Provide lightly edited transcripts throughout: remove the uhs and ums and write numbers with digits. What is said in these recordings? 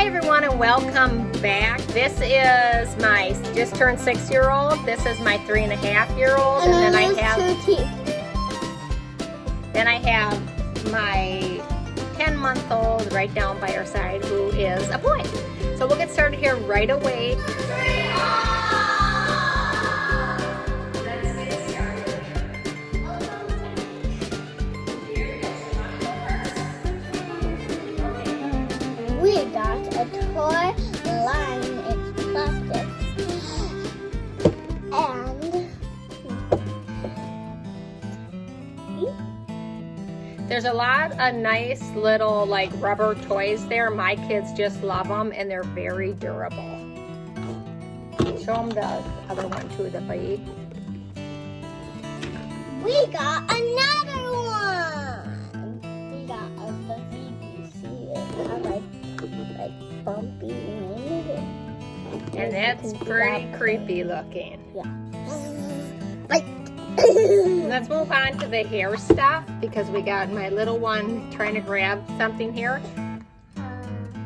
Hi everyone and welcome back. This is my just turned 6-year-old. This is my 3.5-year-old, and then I have my 10-month-old right down by our side who is a boy. So we'll get started here right away. We got a toy line, it's plastic, and There's a lot of nice little like rubber toys there. My kids just love them and they're very durable. Show them the other one too, the bite. we got another one. We got a BBC. It has like bumpy wings. And that's pretty creepy looking. Yeah. Like. Let's move on to the hair stuff because we got my little one trying to grab something here.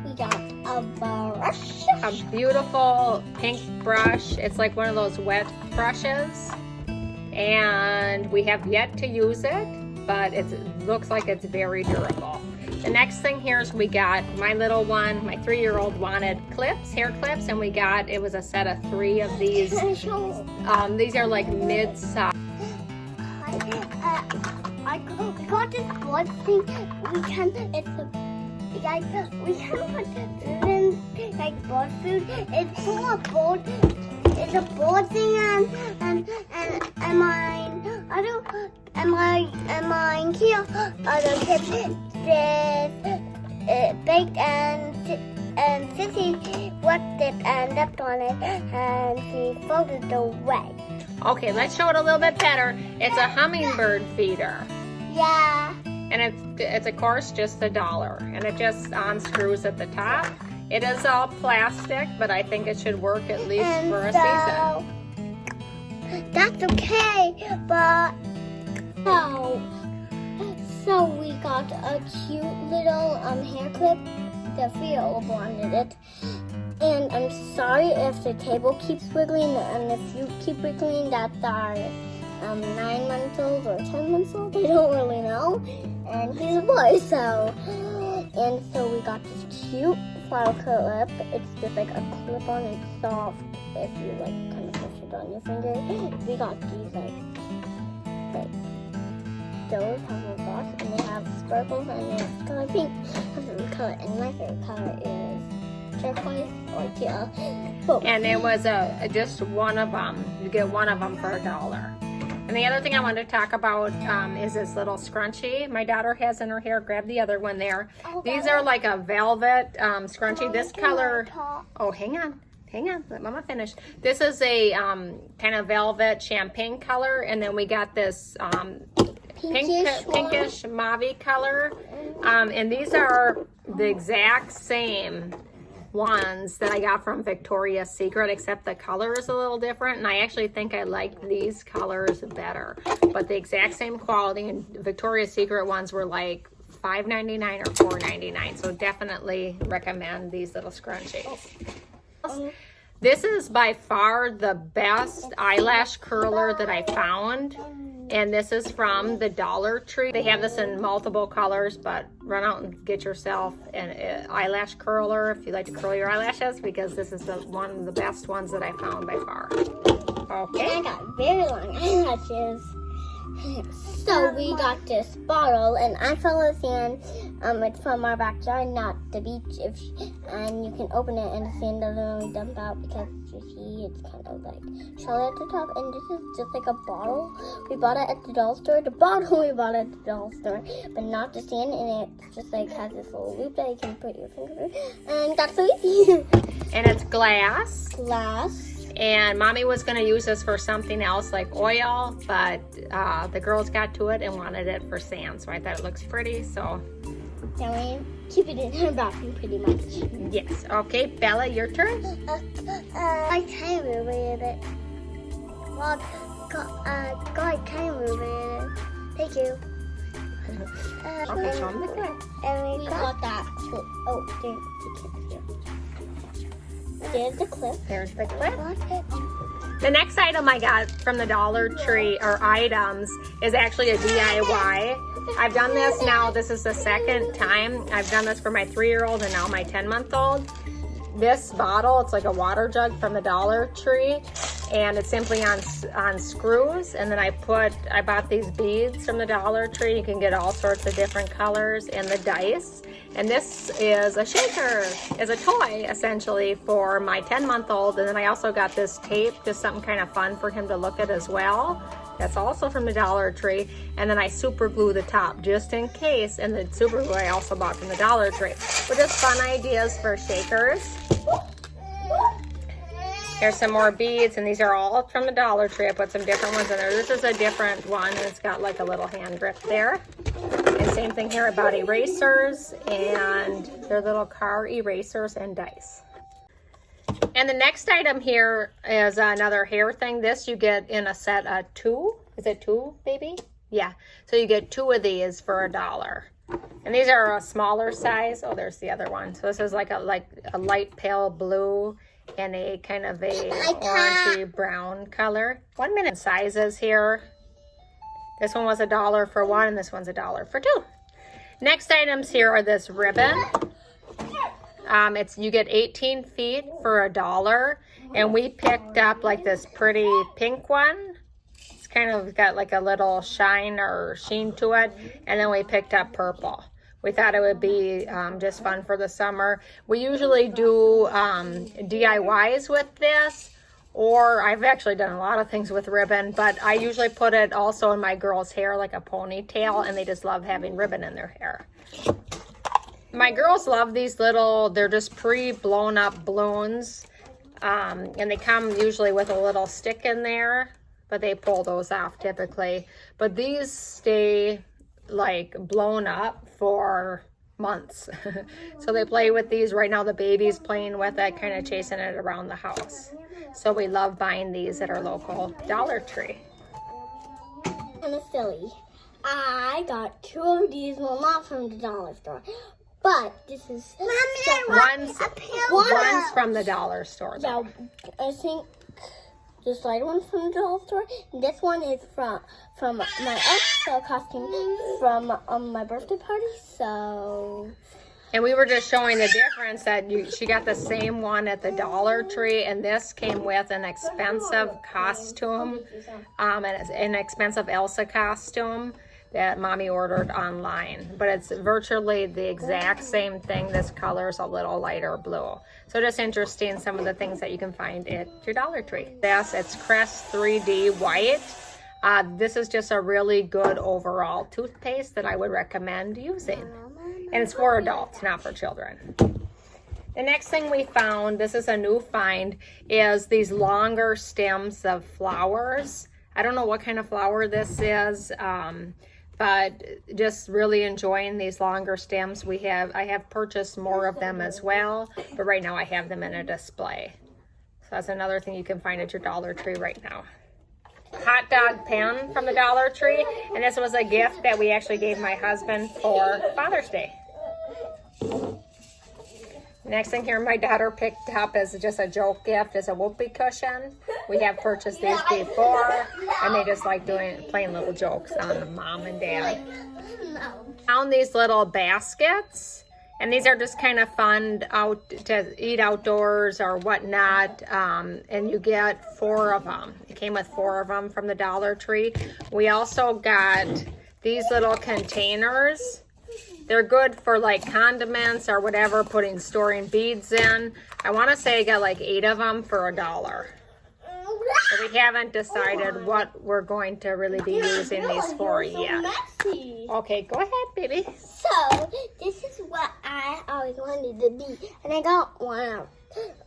We got a brush. A beautiful pink brush. It's like one of those wet brushes. And we have yet to use it, but it looks like it's very durable. The next thing here is we got my little one, my 3-year-old wanted clips, hair clips, and it was a set of 3 of these. These are like mid-size. We got this board thing. We can put food in, like board food. It's full of board. It's a board thing, and mine here are the kids. This baked and Sissy wet it and left on it, and she folded it away. Okay, let's show it a little bit better. It's a hummingbird feeder. Yeah. And it's of course just $1, and it just unscrews at the top. It is all plastic, but I think it should work at least for a season. That's okay, but so we got a cute little hair clip. The 3-year-old wanted it. And I'm sorry if the table keeps wiggling, and if you keep wiggling, that's our 9 months old or 10 months old. I don't really know. And he's a boy, so we got this cute flower clip. It's just like a clip on. It's soft if you like kind of push it on your finger. We got these like those have a box, and they have sparkles, and it's color pink. And my favorite color is turquoise or teal. And it was just one of them. You get one of them for $1. And the other thing I wanted to talk about is this little scrunchie my daughter has in her hair. Grab the other one there. These are like a velvet scrunchie. This color. Oh, hang on. Let Mama finish. This is a kind of velvet champagne color, and then we got this pinkish mauve color. And these are the exact same ones that I got from Victoria's Secret, except the color is a little different, and I actually think I like these colors better. But the exact same quality, and Victoria's Secret ones were like $5.99 or $4.99, so definitely recommend these little scrunchies. This is by far the best eyelash curler that I found, and this is from the Dollar Tree. They have this in multiple colors, but run out and get yourself an eyelash curler if you like to curl your eyelashes, because this is one of the best ones that I found by far. Okay. And I got very long eyelashes. So we got this bottle, and I fell in the sand. It's from our backyard, not the beach. And you can open it, and the sand doesn't really dump out because you see it's kind of like shallow at the top. And this is just like a bottle. We bought it at the dollar store. The bottle we bought at the dollar store, but not the sand. And it just like has this little loop that you can put your finger through. And that's so easy. And it's glass. Glass. And Mommy was going to use this for something else like oil, but the girls got to it and wanted it for sand, so I thought it looks pretty, so. Can we keep it in her bathroom pretty much? Yes. Okay, Bella, your turn. I can move it. Well, God can move it. Thank you. Okay, show them the clip. And we got that actually, oh, there's the clip here. There's the clip. There's the clip. The next item I got from the Dollar Tree, or items, is actually a DIY. I've done this now. This is the second time. I've done this for my 3-year-old and now my 10-month-old. This bottle, it's like a water jug from the Dollar Tree, and it's simply on screws. And then I bought these beads from the Dollar Tree. You can get all sorts of different colors, and the dice. And this is a shaker, is a toy essentially for my 10-month-old. And then I also got this tape, just something kind of fun for him to look at as well. That's also from the Dollar Tree. And then I super glue the top just in case. And the super glue I also bought from the Dollar Tree. But just fun ideas for shakers. Here's some more beads, and these are all from the Dollar Tree. I put some different ones in there. This is a different one. It's got like a little hand grip there. And same thing here about erasers, and their little car erasers and dice. And the next item here is another hair thing. This you get in a set of 2. Is it 2, baby? Yeah. So you get 2 of these for $1. And these are a smaller size. Oh, there's the other one. So this is like a light pale blue and a kind of a orangey brown color. 1 minute sizes here. This one was $1 for 1, and this one's $1 for 2. Next items here are this ribbon. You get 18 feet for $1, and we picked up like this pretty pink one. It's kind of got like a little shine or sheen to it, and then we picked up purple. We thought it would be just fun for the summer. We usually do DIYs with this, or I've actually done a lot of things with ribbon, but I usually put it also in my girls' hair like a ponytail, and they just love having ribbon in their hair. My girls love these little, they're just pre-blown up balloons, and they come usually with a little stick in there, but they pull those off typically. But these stay like blown up for months. So they play with these. Right now the baby's playing with it, kind of chasing it around the house. So we love buying these at our local Dollar Tree. Kind of silly. I got 2 of these, well, not from the dollar store, but this is One's from the dollar store though. Yeah, I think this light one from the dollar store. This one is from my Elsa costume from my birthday party. So. And we were just showing the difference that she got the same one at the Dollar Tree, and this came with an expensive costume, an expensive Elsa costume that Mommy ordered online. But it's virtually the exact same thing. This color is a little lighter blue. So just interesting, some of the things that you can find at your Dollar Tree. Yes, it's Crest 3D White. This is just a really good overall toothpaste that I would recommend using. And it's for adults, not for children. The next thing we found, this is a new find, is these longer stems of flowers. I don't know what kind of flower this is, but just really enjoying these longer stems. I have purchased more of them as well, but right now I have them in a display. So that's another thing you can find at your Dollar Tree right now. Hot dog pen from the Dollar Tree, and this was a gift that we actually gave my husband for Father's Day. Next thing here my daughter picked up is just a joke gift, is a whoopee cushion. We have purchased these before, and they just like playing little jokes on mom and dad. Found these little baskets, and these are just kind of fun out to eat outdoors or whatnot, and you get 4 of them. It came with 4 of them from the Dollar Tree. We also got these little containers. They're good for like condiments or whatever, storing beads in. I want to say I got like 8 of them for $1. So we haven't decided what we're going to really be using these for yet. Okay, go ahead, baby. So, this is what I always wanted to be. And I got one.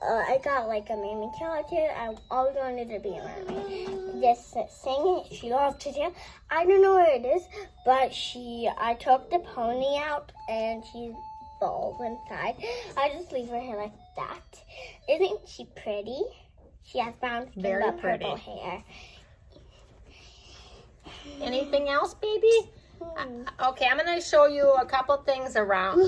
I got like a mermaid character. I always wanted to be a mermaid. Just sing it. She loves to sing. I don't know where it is, but I took the pony out and she's bald inside. I just leave her hair like that. Isn't she pretty? She has brown skin but purple hair. Anything else, baby? Okay, I'm going to show you a couple things around.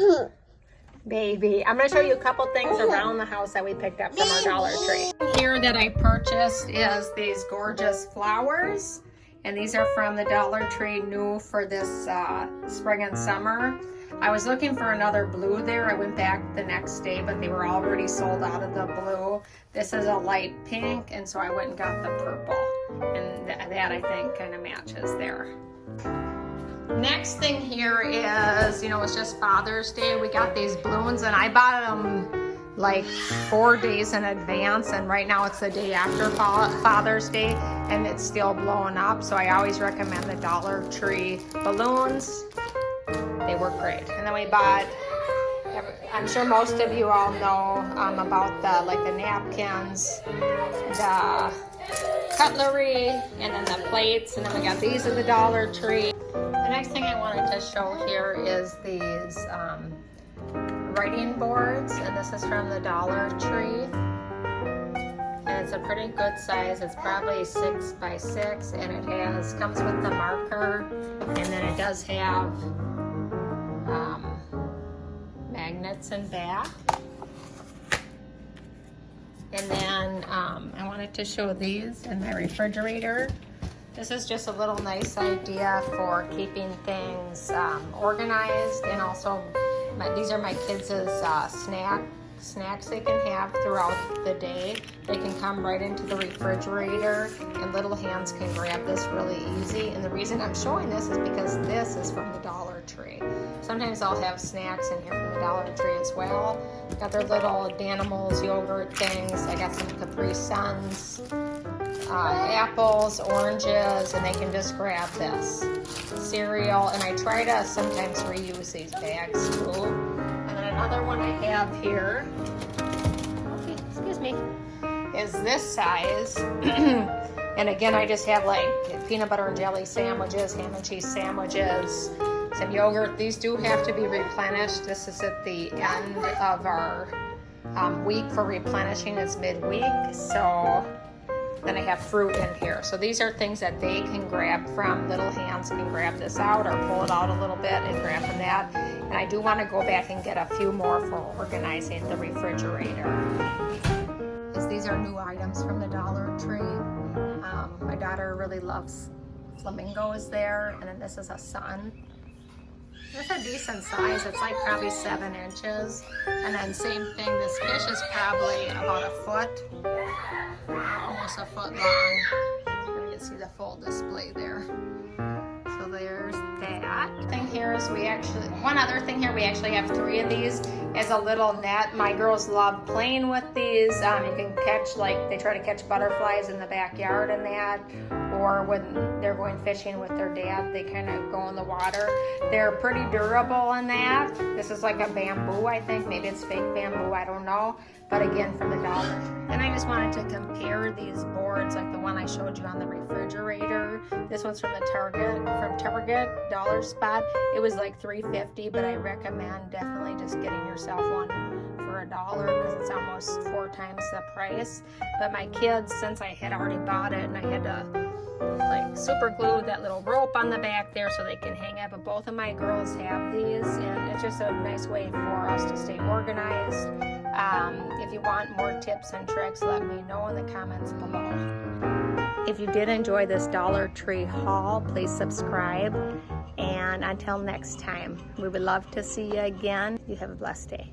Baby. I'm going to show you a couple things around the house that we picked up from our Dollar Tree. Here that I purchased is these gorgeous flowers. And these are from the Dollar Tree, new for this spring and summer. I was looking for another blue there. I went back the next day, but they were already sold out of the blue. This is a light pink, and so I went and got the purple. And that I think kind of matches there. Next thing here is, it's just Father's Day. We got these balloons, and I bought them like 4 days in advance, and right now it's the day after Father's Day, and it's still blowing up. So I always recommend the Dollar Tree balloons. They work great. And then we bought, I'm sure most of you all know about the napkins, the cutlery, and then the plates, and then we got these at the Dollar Tree. The next thing I wanted to show here is these writing boards, and this is from the Dollar Tree. And it's a pretty good size. It's probably 6 by 6, and it comes with the marker, and then it does have magnets in back. And then I wanted to show these in my refrigerator. This is just a little nice idea for keeping things organized, and also these are my kids' snacks they can have throughout the day. They can come right into the refrigerator, and little hands can grab this really easy. And the reason I'm showing this is because this is from the Dollar Tree. Sometimes I'll have snacks in here from the Dollar Tree as well. Got their little Danimals yogurt things. I got some Capri Suns, apples, oranges, and they can just grab this. Cereal, and I try to sometimes reuse these bags too. And then another one I have here, okay, excuse me, is this size. And again, I just have like peanut butter and jelly sandwiches, ham and cheese sandwiches, some yogurt. These do have to be replenished. This is at the end of our week for replenishing. It's midweek, so then I have fruit in here. So these are things that they can grab from. Little hands can grab this out or pull it out a little bit and grab from that. And I do want to go back and get a few more for organizing the refrigerator. These are new items from the Dollar Tree. My daughter really loves flamingos there. And then this is a sun. It's a decent size. It's like probably 7 inches. And then same thing, this fish is probably about a foot. Almost a foot long. You can see the full display there. So there's that. One other thing here, we actually have 3 of these. Is a little net. My girls love playing with these. You can catch, they try to catch butterflies in the backyard and that. Or when they're going fishing with their dad, they kind of go in the water. They're pretty durable in that. This is like a bamboo, I think. Maybe it's fake bamboo, I don't know. But again, from the Dollar Tree. And I just wanted to compare these boards, like the one I showed you on the refrigerator. This one's from Target Dollar Spot. It was like $3.50, but I recommend definitely just getting yourself one for $1 because it's almost 4 times the price. But my kids, since I had already bought it and I had to super glue that little rope on the back there so they can hang it, but both of my girls have these, and it's just a nice way for us to stay organized. If you want more tips and tricks, let me know in the comments below. If you did enjoy this Dollar Tree haul, please subscribe. And until next time, we would love to see you again. You have a blessed day.